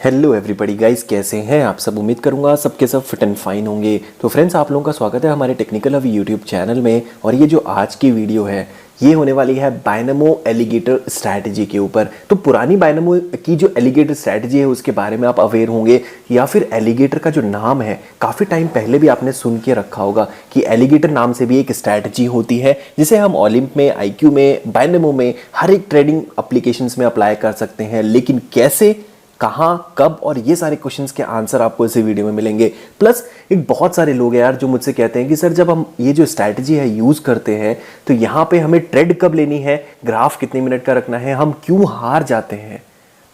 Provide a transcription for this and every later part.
Hello everybody guys, कैसे हैं आप सब। उम्मीद करूंगा सबके सब फिट एंड फाइन होंगे। तो फ्रेंड्स, आप लोगों का स्वागत है हमारे टेक्निकल अभी यूट्यूब चैनल में। और ये जो आज की वीडियो है ये होने वाली है बायनमो एलिगेटर स्ट्रैटेजी के ऊपर। तो पुरानी बायनमो की जो एलिगेटर स्ट्रैटेजी है उसके बारे में आप अवेयर होंगे, या फिर एलिगेटर का जो नाम है काफ़ी टाइम पहले भी आपने सुन के रखा होगा कि एलिगेटर नाम से भी एक स्ट्रैटेजी होती है जिसे हम ओलिम्प में, आईक्यू में, बायनमो में, हर एक ट्रेडिंग एप्लीकेशंस में अप्लाई कर सकते हैं। लेकिन कैसे, कहाँ, कब, और ये सारे क्वेश्चंस के आंसर आपको इस वीडियो में मिलेंगे। प्लस एक बहुत सारे लोग हैं यार जो मुझसे कहते हैं कि सर जब हम ये जो स्ट्रैटेजी है यूज़ करते हैं तो यहाँ पे हमें ट्रेड कब लेनी है, ग्राफ कितने मिनट का रखना है, हम क्यों हार जाते हैं।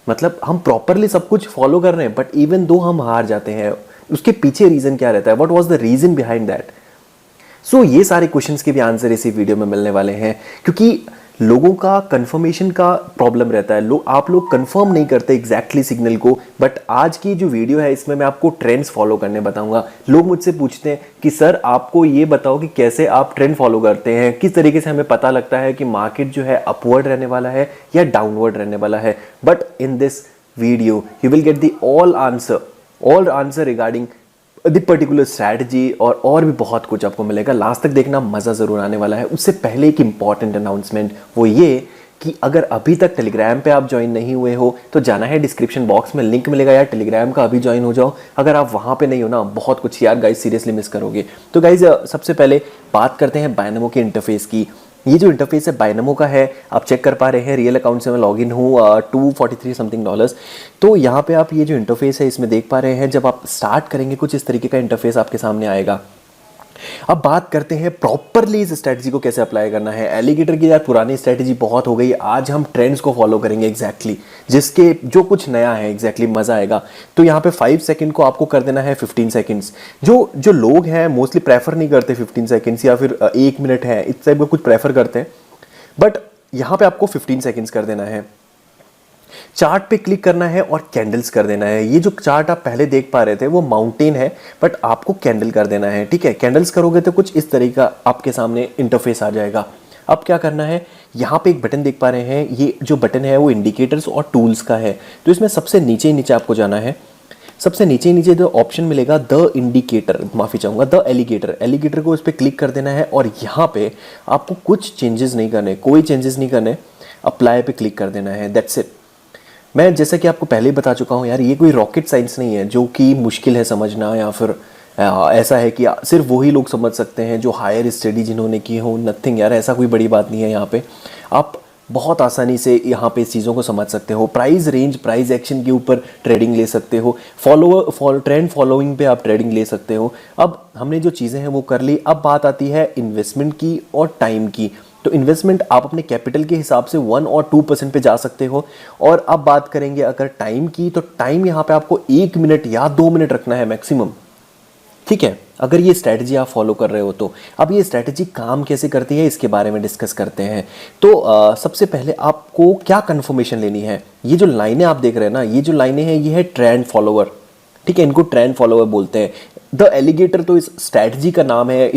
मतलब हम प्रॉपरली सब कुछ फॉलो कर रहे हैं बट इवन दो हम हार जाते हैं, उसके पीछे रीज़न क्या रहता है, what was the reason behind that. So ये सारे क्वेश्चंस के भी आंसर इसी वीडियो में मिलने वाले हैं, क्योंकि लोगों का कंफर्मेशन का प्रॉब्लम रहता है। आप लोग कंफर्म नहीं करते एग्जैक्टली सिग्नल को। बट आज की जो वीडियो है इसमें मैं आपको ट्रेंड्स फॉलो करने बताऊंगा। लोग मुझसे पूछते हैं कि सर आपको ये बताओ कि कैसे आप ट्रेंड फॉलो करते हैं, किस तरीके से हमें पता लगता है कि मार्केट जो है अपवर्ड रहने वाला है या डाउनवर्ड रहने वाला है। But in this video you will get the all answer regarding the particular strategy, और भी बहुत कुछ आपको मिलेगा। लास्ट तक देखना, मज़ा ज़रूर आने वाला है। उससे पहले एक इंपॉर्टेंट अनाउंसमेंट, वो ये कि अगर अभी तक टेलीग्राम पे आप ज्वाइन नहीं हुए हो तो जाना है, डिस्क्रिप्शन बॉक्स में लिंक मिलेगा यार, टेलीग्राम का अभी ज्वाइन हो जाओ। अगर आप वहाँ पे नहीं हो ना, बहुत कुछ यार गाइज सीरियसली मिस करोगे। तो गाइज सबसे पहले बात करते हैं बायनमो के इंटरफेस की। ये जो इंटरफेस है बायनमो का है, आप चेक कर पा रहे हैं, रियल अकाउंट से मैं लॉगिन हूँ, $243 समथिंग। तो यहाँ पे आप ये जो इंटरफेस है इसमें देख पा रहे हैं, जब आप स्टार्ट करेंगे कुछ इस तरीके का इंटरफेस आपके सामने आएगा। अब बात करते हैं प्रॉपरली इस स्ट्रैटेजी को कैसे अप्लाई करना है। एलिगेटर की यार पुरानी स्ट्रैटेजी बहुत हो गई, आज हम ट्रेंड्स को फॉलो करेंगे एग्जैक्टली, जिसके जो कुछ नया है एग्जैक्टली मजा आएगा। तो यहाँ पे 5 सेकंड को आपको कर देना है 15 सेकंड्स। जो लोग हैं मोस्टली प्रेफर नहीं करते 15 सेकंड्स, या फिर 1 मिनट है इस टाइप का कुछ प्रेफर करते हैं, बट यहाँ पे आपको 15 सेकंड्स कर देना है। चार्ट पे क्लिक करना है और कैंडल्स कर देना है। ये जो चार्ट आप पहले देख पा रहे थे वो माउंटेन है, बट आपको कैंडल कर देना है। ठीक है, कैंडल्स करोगे तो कुछ इस तरीके का आपके सामने इंटरफेस आ जाएगा। अब क्या करना है, यहाँ पे एक बटन देख पा रहे हैं, ये जो बटन है वो इंडिकेटर्स और टूल्स का है। तो इसमें सबसे नीचे आपको जाना है। सबसे नीचे जो ऑप्शन मिलेगा द इंडिकेटर, माफी चाहूंगा, द एलिगेटर को इस पर क्लिक कर देना है। और यहाँ पे आपको कुछ चेंजेस नहीं करने, कोई चेंजेस नहीं करने, अप्लाई पे क्लिक कर देना है, दैट्स इट। मैं जैसा कि आपको पहले ही बता चुका हूँ यार, ये कोई रॉकेट साइंस नहीं है जो कि मुश्किल है समझना, या फिर ऐसा है कि सिर्फ वही लोग समझ सकते हैं जो हायर स्टडी जिन्होंने की हो। नथिंग यार, ऐसा कोई बड़ी बात नहीं है। यहाँ पे आप बहुत आसानी से यहाँ पे इस चीज़ों को समझ सकते हो। प्राइस रेंज, प्राइस एक्शन के ऊपर ट्रेडिंग ले सकते हो, ट्रेंड फॉलोइंग पे आप ट्रेडिंग ले सकते हो। अब हमने जो चीज़ें हैं वो कर ली। अब बात आती है इन्वेस्टमेंट की और टाइम की। तो इन्वेस्टमेंट आप अपने कैपिटल के हिसाब से 1 और 2% पे जा सकते हो। और अब बात करेंगे अगर टाइम की, तो टाइम यहाँ पे आपको 1 मिनट या 2 मिनट रखना है मैक्सिमम। ठीक है, अगर ये स्ट्रैटेजी आप फॉलो कर रहे हो तो। अब ये स्ट्रैटेजी काम कैसे करती है इसके बारे में डिस्कस करते हैं। तो सबसे पहले आपको क्या कंफर्मेशन लेनी है। ये जो लाइनें आप देख रहे हैं ना, ये जो लाइनें हैं ये है ट्रेंड फॉलोअर। ठीक है, इनको ट्रेंड फॉलोअर बोलते हैं। द एलिगेटर तो इस स्ट्रैटेजी का नाम है,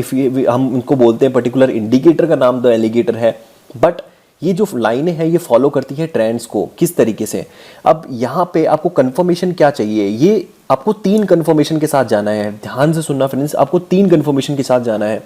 हम इनको बोलते हैं, पर्टिकुलर इंडिकेटर का नाम द एलिगेटर है। बट ये जो लाइनें हैं ये फॉलो करती है ट्रेंड्स को। किस तरीके से, अब यहाँ पे आपको कंफर्मेशन क्या चाहिए, ये आपको 3 कंफर्मेशन के साथ जाना है। ध्यान से सुनना फ्रेंड्स, आपको 3 कंफर्मेशन के साथ जाना है।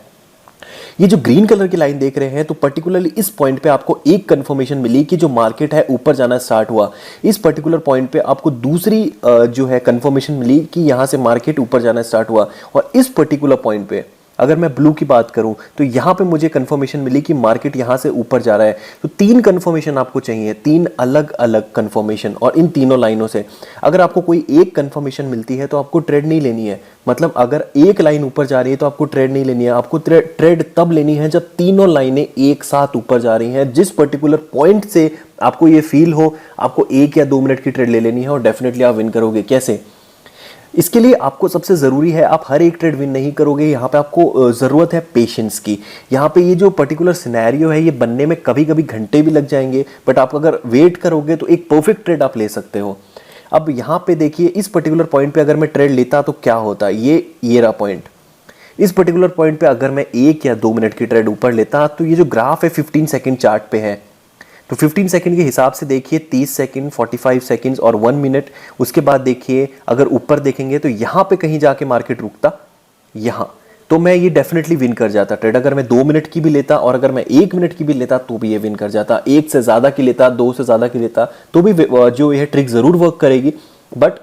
ये जो ग्रीन कलर की लाइन देख रहे हैं, तो पर्टिकुलरली इस पॉइंट पे आपको एक कंफर्मेशन मिली कि जो मार्केट है ऊपर जाना स्टार्ट हुआ। इस पर्टिकुलर पॉइंट पे आपको दूसरी जो है कंफर्मेशन मिली कि यहां से मार्केट ऊपर जाना स्टार्ट हुआ। और इस पर्टिकुलर पॉइंट पे अगर मैं ब्लू की बात करूं तो यहां पे मुझे कंफर्मेशन मिली कि मार्केट यहां से ऊपर जा रहा है। तो 3 कंफर्मेशन आपको चाहिए, 3 अलग अलग कंफर्मेशन, और इन तीनों लाइनों से अगर आपको कोई एक कंफर्मेशन मिलती है तो आपको ट्रेड नहीं लेनी है। मतलब अगर एक लाइन ऊपर जा रही है तो आपको ट्रेड नहीं लेनी है। आपको ट्रेड तब लेनी है जब तीनों लाइनें एक साथ ऊपर जा रही हैं। जिस पर्टिकुलर पॉइंट से आपको ये फील हो, आपको 1 या 2 मिनट की ट्रेड ले लेनी है और डेफिनेटली आप विन करोगे। कैसे, इसके लिए आपको सबसे ज़रूरी है, आप हर एक ट्रेड विन नहीं करोगे। यहाँ पे आपको ज़रूरत है पेशेंस की। यहाँ पे ये जो पर्टिकुलर सिनेरियो है ये बनने में कभी कभी घंटे भी लग जाएंगे, बट आप अगर वेट करोगे तो एक परफेक्ट ट्रेड आप ले सकते हो। अब यहाँ पे देखिए, इस पर्टिकुलर पॉइंट पे अगर मैं ट्रेड लेता तो क्या होता, ये रहा पॉइंट। इस पर्टिकुलर पॉइंट पे अगर मैं 1 या 2 मिनट की ट्रेड ऊपर लेता तो ये जो ग्राफ है 15 सेकेंड चार्ट पे है, तो 15 सेकंड के हिसाब से देखिए 30 सेकंड, 45 सेकंड्स और 1 मिनट। उसके बाद देखिए अगर ऊपर देखेंगे तो यहाँ पे कहीं जाके मार्केट रुकता, यहाँ तो मैं ये डेफिनेटली विन कर जाता ट्रेड। अगर मैं 2 मिनट की भी लेता और अगर मैं 1 मिनट की भी लेता तो भी ये विन कर जाता। 1 से ज़्यादा की लेता, 2 से ज़्यादा की लेता तो भी जो यह ट्रिक ज़रूर वर्क करेगी, बट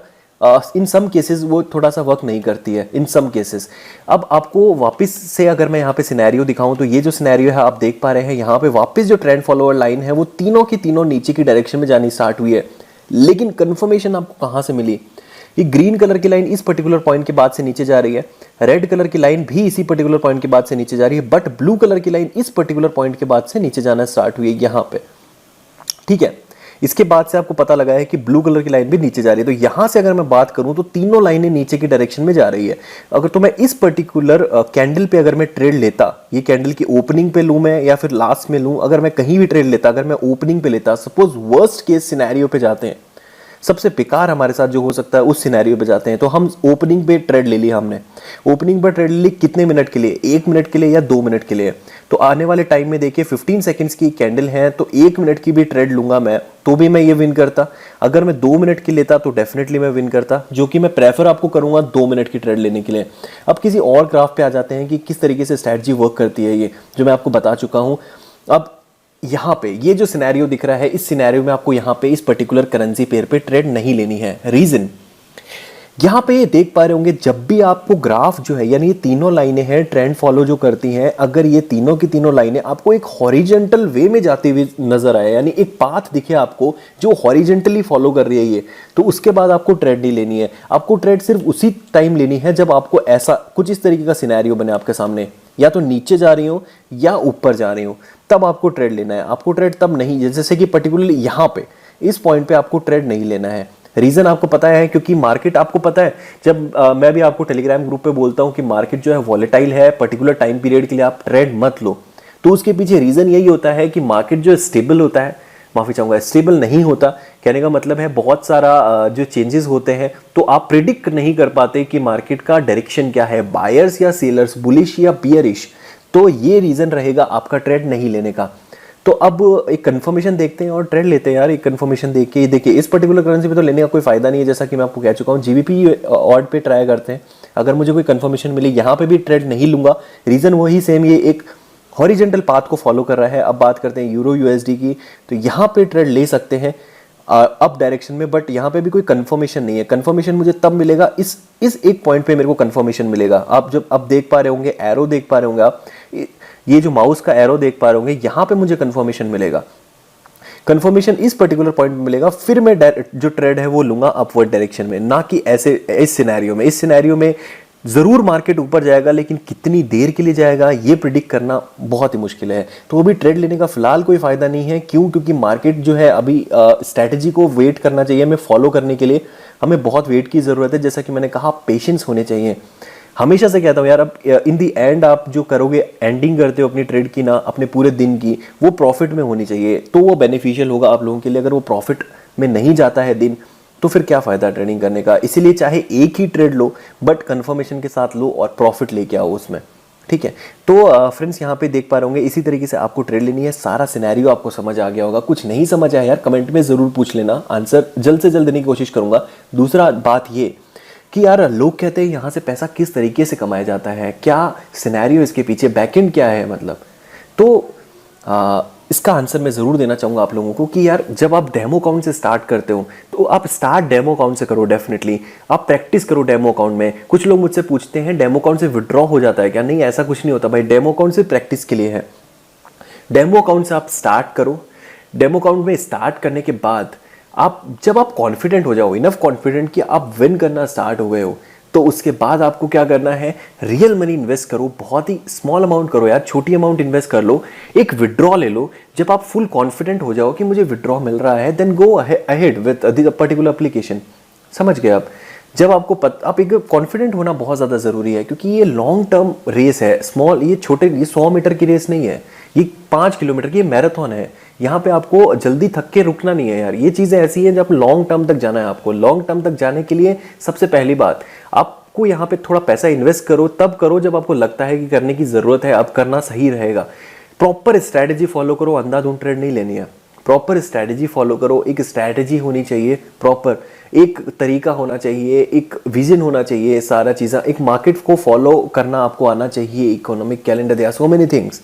इन सम केसेस वो थोड़ा सा वर्क नहीं करती है इन सम केसेस। अब आपको वापस से अगर मैं यहाँ पे सिनेरियो दिखाऊं तो ये जो सिनेरियो है आप देख पा रहे हैं, यहाँ पे वापस जो ट्रेंड फॉलोअर लाइन है वो तीनों की तीनों नीचे की डायरेक्शन में जानी स्टार्ट हुई है। लेकिन कंफर्मेशन आपको कहाँ से मिली? ये ग्रीन कलर की लाइन इस पर्टिकुलर पॉइंट के बाद से नीचे जा रही है, रेड कलर की लाइन भी इसी पर्टिकुलर पॉइंट के बाद से नीचे जा रही है, बट ब्लू कलर की लाइन इस पर्टिकुलर पॉइंट के बाद से नीचे जाना स्टार्ट हुई है यहाँ पे। ठीक है, इसके बाद से आपको पता लगा है कि ब्लू कलर की लाइन भी नीचे जा रही है। तो यहां से अगर मैं बात करूं तो तीनों लाइनें नीचे की डायरेक्शन में जा रही है। अगर तो मैं इस पर्टिकुलर कैंडल पे अगर मैं ट्रेड लेता, ये कैंडल की ओपनिंग पे लूं मैं या फिर लास्ट में लूं, अगर मैं कहीं भी ट्रेड लेता, अगर मैं ओपनिंग पे लेता, सपोज वर्स्ट केस सिनेरियो पे जाते हैं, सबसे बेकार हमारे साथ जो हो सकता है उस सिनेरियो पे जाते हैं, तो हम ओपनिंग पे ट्रेड ले लिया हमने। ओपनिंग पर ट्रेड ले ली कितने मिनट के लिए? 1 मिनट के लिए या 2 मिनट के लिए? तो आने वाले टाइम में देखिए 15 सेकंड्स की कैंडल है, तो 1 मिनट की भी ट्रेड लूंगा मैं तो भी मैं ये विन करता। अगर मैं 2 मिनट की लेता तो डेफिनेटली मैं विन करता, जो कि मैं प्रेफर आपको करूंगा 2 मिनट की ट्रेड लेने के लिए। अब किसी और ग्राफ पे आ जाते हैं कि किस तरीके से स्ट्रैटेजी वर्क करती है, ये जो मैं आपको बता चुका हूं। अब यहाँ पे ये जो सिनेरियो दिख रहा है, इस सिनेरियो में आपको यहाँ पे इस पर्टिकुलर करेंसी पेयर पे ट्रेड नहीं लेनी है। रीजन यहाँ पे ये देख पा रहे होंगे, जब भी आपको ग्राफ जो है, यानी ये तीनों लाइनें हैं ट्रेंड फॉलो जो करती हैं, अगर ये तीनों की तीनों लाइनें आपको एक हॉरिजेंटल वे में जाती हुई नजर आए, यानी एक पाथ दिखे आपको जो हॉरिजेंटली फॉलो कर रही है ये, तो उसके बाद आपको ट्रेड नहीं लेनी है। आपको ट्रेड सिर्फ उसी टाइम लेनी है जब आपको ऐसा कुछ इस तरीके का सिनेरियो बने आपके सामने, या तो नीचे जा रही हो या ऊपर जा रही हो, तब आपको ट्रेड लेना है। आपको ट्रेड तब नहीं, जैसे कि पर्टिकुलरली यहाँ पे इस पॉइंट पे आपको ट्रेड नहीं लेना है। रीजन आपको पता है, क्योंकि मार्केट आपको पता है, जब मैं भी आपको टेलीग्राम ग्रुप पे बोलता हूं कि मार्केट जो है वॉलेटाइल है, पर्टिकुलर टाइम पीरियड के लिए आप ट्रेड मत लो, तो उसके पीछे रीजन यही होता है कि मार्केट जो स्टेबल होता है, माफी चाहूंगा स्टेबल नहीं होता, कहने का मतलब है बहुत सारा जो चेंजेस होते हैं, तो आप प्रिडिक्ट नहीं कर पाते कि मार्केट का डायरेक्शन क्या है, बायर्स या सेलर्स, बुलिश या बियरिश। तो ये रीजन रहेगा आपका ट्रेड नहीं लेने का। तो अब एक कंफर्मेशन देखते हैं और ट्रेड लेते हैं यार। एक कंफर्मेशन देख के देखिए इस पर्टिकुलर करेंसी पे तो लेने का कोई फायदा नहीं है, जैसा कि मैं आपको कह चुका हूँ। जीबीपी ऑड पे ट्राई करते हैं, अगर मुझे कोई कंफर्मेशन मिली, यहाँ पे भी ट्रेड नहीं लूंगा। रीजन वही सेम, ये एक हॉरिजेंटल पाथ को फॉलो कर रहा है। अब बात करते हैं यूरो यूएसडी की, तो यहाँ पे ट्रेड ले सकते हैं अप डायरेक्शन में, बट यहाँ पे भी कोई कंफर्मेशन नहीं है। कंफर्मेशन मुझे तब मिलेगा, इस एक पॉइंट पे मेरे को कंफर्मेशन मिलेगा। आप जब अब देख पा रहे होंगे, एरो देख पा रहे होंगे आप, ये जो माउस का एरो देख पा रहे होंगे, यहाँ पे मुझे कंफर्मेशन मिलेगा। कंफर्मेशन इस पर्टिकुलर पॉइंट में मिलेगा, फिर मैं जो ट्रेड है वो लूंगा अपवर्ड डायरेक्शन में, ना कि ऐसे इस सिनेरियो में। इस सिनेरियो में जरूर मार्केट ऊपर जाएगा, लेकिन कितनी देर के लिए जाएगा ये प्रिडिक्ट करना बहुत ही मुश्किल है। तो अभी ट्रेड लेने का फिलहाल कोई फायदा नहीं है। क्यों? क्योंकि मार्केट जो है अभी स्ट्रैटेजी को वेट करना चाहिए हमें फॉलो करने के लिए। हमें बहुत वेट की जरूरत है, जैसा कि मैंने कहा पेशेंस होने चाहिए। हमेशा से कहता हूँ यार, अब इन दी एंड आप जो करोगे, एंडिंग करते हो अपनी ट्रेड की ना, अपने पूरे दिन की, वो प्रॉफिट में होनी चाहिए, तो वो बेनिफिशियल होगा आप लोगों के लिए। अगर वो प्रॉफिट में नहीं जाता है दिन, तो फिर क्या फायदा ट्रेडिंग करने का। इसीलिए चाहे एक ही ट्रेड लो, बट कंफर्मेशन के साथ लो और प्रॉफिट लेके आओ उसमें। ठीक है, तो फ्रेंड्स यहाँ पे देख पा रहे होंगे, इसी तरीके से आपको ट्रेड लेनी है। सारा सिनेरियो आपको समझ आ गया होगा। कुछ नहीं समझ आया यार, कमेंट में जरूर पूछ लेना, आंसर जल्द से जल्द देने की कोशिश करूंगा। दूसरा बात ये कि यार लोग कहते हैं यहाँ से पैसा किस तरीके से कमाया जाता है, क्या सिनेरियो इसके पीछे, बैकएंड क्या है मतलब। तो इसका आंसर मैं ज़रूर देना चाहूँगा आप लोगों को कि यार जब आप डेमो अकाउंट से स्टार्ट करते हो, तो आप स्टार्ट डेमो अकाउंट से करो। डेफिनेटली आप प्रैक्टिस करो डेमो अकाउंट में। कुछ लोग मुझसे पूछते हैं डेमो अकाउंट से विड्रॉ हो जाता है क्या? नहीं, ऐसा कुछ नहीं होता भाई। डेमो अकाउंट से प्रैक्टिस के लिए है। डेमो अकाउंट से आप स्टार्ट करो। डेमो अकाउंट में स्टार्ट करने के बाद जब आप कॉन्फिडेंट हो जाओ, इनफ कॉन्फिडेंट कि आप विन करना स्टार्ट हो गए हो, तो उसके बाद आपको क्या करना है, रियल मनी इन्वेस्ट करो। बहुत ही स्मॉल अमाउंट करो यार, छोटी अमाउंट इन्वेस्ट कर लो, एक विड्रॉ ले लो। जब आप फुल कॉन्फिडेंट हो जाओ कि मुझे विड्रॉ मिल रहा है, then go ahead with particular application. समझ गए आप? जब आपको आप एक कॉन्फिडेंट होना बहुत ज़्यादा ज़रूरी है, क्योंकि ये लॉन्ग टर्म रेस है। स्मॉल, ये 100 मीटर की रेस नहीं है, ये 5 किलोमीटर की मैराथन है। यहाँ पे आपको जल्दी थक के रुकना नहीं है यार। ये चीज़ें ऐसी हैं जब लॉन्ग टर्म तक जाना है आपको। लॉन्ग टर्म तक जाने के लिए सबसे पहली बात, आपको यहाँ पे थोड़ा पैसा इन्वेस्ट करो, तब करो जब आपको लगता है कि करने की ज़रूरत है, अब करना सही रहेगा। प्रॉपर स्ट्रैटेजी फॉलो करो, अंधाधुंध ट्रेड नहीं लेनी है। प्रॉपर स्ट्रैटेजी फॉलो करो। एक स्ट्रैटेजी होनी चाहिए प्रॉपर, एक तरीका होना चाहिए, एक विजन होना चाहिए, सारा चीज़ें, एक मार्केट को फॉलो करना आपको आना चाहिए, economic calendar, there are so many things.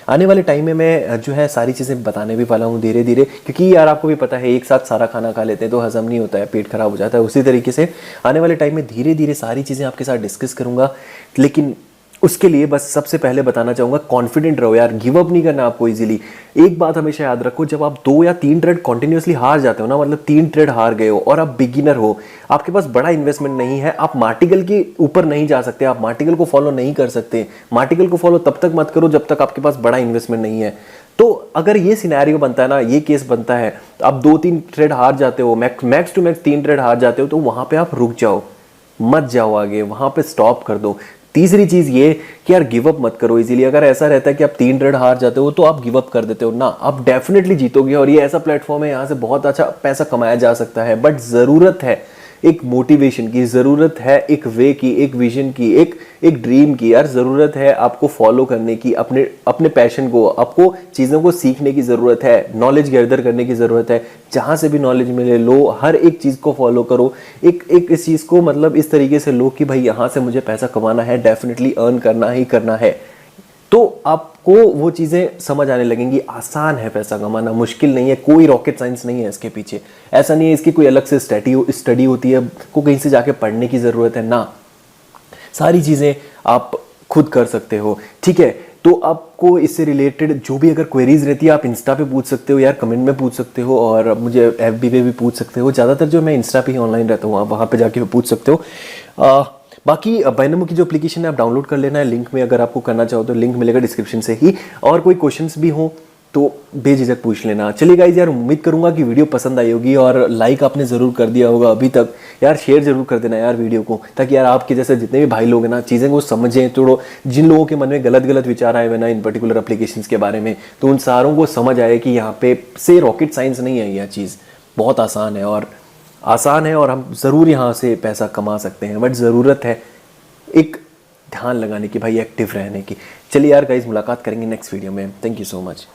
आने वाले टाइम में मैं जो है सारी चीज़ें बताने भी वाला हूँ धीरे धीरे, क्योंकि यार आपको भी पता है एक साथ सारा खाना खा लेते हैं तो हजम नहीं होता है, पेट खराब हो जाता है। उसी तरीके से आने वाले टाइम में धीरे धीरे सारी चीज़ें आपके साथ डिस्कस करूँगा, लेकिन उसके लिए बस सबसे पहले बताना चाहूँगा कॉन्फिडेंट रहो यार, गिव अप नहीं करना आपको इजीली। एक बात हमेशा याद रखो, जब आप 2 या 3 ट्रेड कॉन्टिन्यूसली हार जाते हो ना, मतलब 3 ट्रेड हार गए हो और आप बिगिनर हो, आपके पास बड़ा इन्वेस्टमेंट नहीं है, आप मार्टिकल के ऊपर नहीं जा सकते, आप मार्टिकल को फॉलो नहीं कर सकते। मार्टिकल को फॉलो तब तक मत करो जब तक आपके पास बड़ा इन्वेस्टमेंट नहीं है। तो अगर ये सिनेरियो बनता है ना, ये केस बनता है, आप 2-3 ट्रेड हार जाते हो, मैक्स टू मैक्स 3 ट्रेड हार जाते हो, तो वहां पे आप रुक जाओ, मत जाओ आगे, वहां पे स्टॉप कर दो। तीसरी चीज ये कि यार गिव अप मत करो इजीली। अगर ऐसा रहता है कि आप 3 ट्रेड हार जाते हो तो आप गिव अप कर देते हो ना, आप डेफिनेटली जीतोगे। और ये ऐसा प्लेटफॉर्म है, यहाँ से बहुत अच्छा पैसा कमाया जा सकता है, बट जरूरत है एक मोटिवेशन की, जरूरत है एक वे की, एक विजन की, एक ड्रीम की। यार जरूरत है आपको फॉलो करने की, अपने पैशन को, आपको चीज़ों को सीखने की ज़रूरत है, नॉलेज गैदर करने की ज़रूरत है। जहाँ से भी नॉलेज मिले लो, हर एक चीज़ को फॉलो करो, एक इस चीज़ को मतलब इस तरीके से लो कि भाई यहाँ से मुझे पैसा कमाना है, डेफिनेटली अर्न करना ही करना है। तो आपको वो चीज़ें समझ आने लगेंगी। आसान है पैसा कमाना, मुश्किल नहीं है, कोई रॉकेट साइंस नहीं है इसके पीछे। ऐसा नहीं है इसकी कोई अलग से स्टडी होती है, को कहीं से जाके पढ़ने की ज़रूरत है ना, सारी चीज़ें आप खुद कर सकते हो। ठीक है, तो आपको इससे रिलेटेड जो भी अगर क्वेरीज रहती है आप इंस्टा पे पूछ सकते हो यार, कमेंट में पूछ सकते हो, और मुझे एफबी पे भी पूछ सकते हो। ज़्यादातर जो मैं इंस्टा पे ही ऑनलाइन रहता हूँ, आप वहाँ पे जाके पूछ सकते हो। बाकी बाइनोमो की जो एप्लीकेशन है आप डाउनलोड कर लेना है, लिंक में अगर आपको करना चाहो तो लिंक मिलेगा डिस्क्रिप्शन से ही। और कोई क्वेश्चंस भी हो तो बेझिझक पूछ लेना। चलिए गाइस, यार उम्मीद करूंगा कि वीडियो पसंद आई होगी, और लाइक आपने ज़रूर कर दिया होगा अभी तक। यार शेयर जरूर कर देना यार वीडियो को, ताकि यार आपके जैसे जितने भी भाई लोग हैं ना चीज़ें को समझें। थोड़ा जिन लोगों के मन में गलत विचार आए हुए ना इन पर्टिकुलर एप्लीकेशंस के बारे में, तो उन सारों को समझ आए कि यहाँ पे से रॉकेट साइंस नहीं है, यह चीज़ बहुत आसान है और हम ज़रूर यहाँ से पैसा कमा सकते हैं। बट ज़रूरत है एक ध्यान लगाने की भाई, एक्टिव रहने की। चलिए यार गाइस, मुलाकात करेंगे नेक्स्ट वीडियो में। Thank you so much.